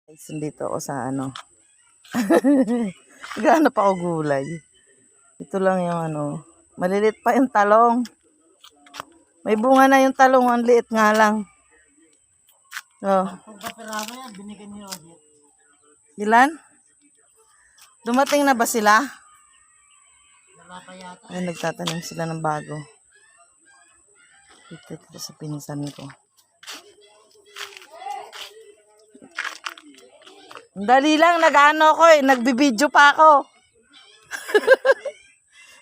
Guys, dito ako sa ano. Naghahanap ako gulay. Ito lang yung ano. Malilit pa yung talong. May bunga na yung talong. Ang liit nga lang. Oh. Kung kapirama yan, binigyan niyo ulit. Ilan? Dumating na ba sila? Wala pa yata. Ay, nagtatanim sila ng bago. Ito sa pinsan ko. Dali lang, nag-ano ko eh. Nagbibideo pa ako.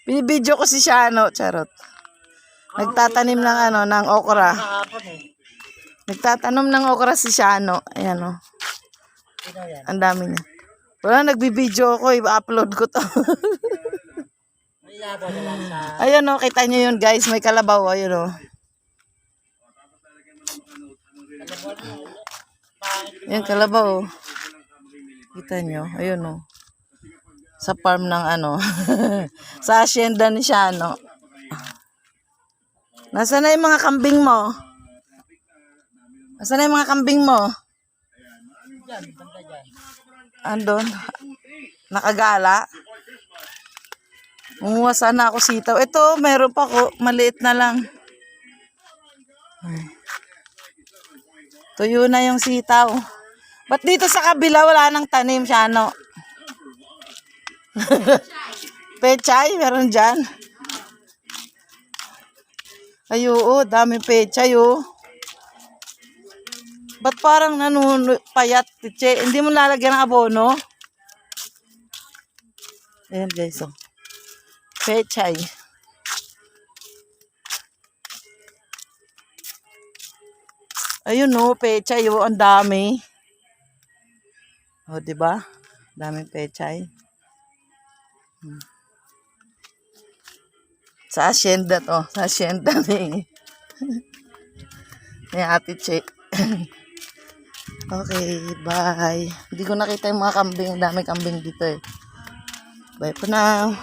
Binibideo ko si Shano, charot. Nagtatanim ng ano, ng okra. Kahapon eh. Nagtatanim ng okra si Shano. Ayan o. Sino yan? Ang dami niya. Wala, nagbibideo ako, i-upload ko to. May yaba na lang sa... Ayun o, kita nyo yun guys, may kalabaw. Ayun o. Yan, kalabaw o. Kita nyo, ayun o. Sa farm ng ano. Sa asyenda ni Shano. Nasaan na yung mga kambing mo? Nasaan na yung mga kambing mo? Diyan, banda dyan. Andun. Nakagala. Umuha sana ako sitaw. Ito, meron pa ko. Maliit na lang. Ay. Tuyo na yung sitaw. Ba't dito sa kabila wala nang tanim, Shano? Pechay, meron dyan. Ay, oo, daming pechay, oh. Ba't parang payat, tiche? Hindi mo lalagyan ng abono? Ayan, guys, oh. Pechay. Ayun, oh, pechay, oh, ang dami. O, diba? Daming pechay. Sa asyenda to. Sa asyenda ni Ate Che. Okay, bye. Hindi ko nakita yung mga kambing. Daming kambing dito eh. Bye for now.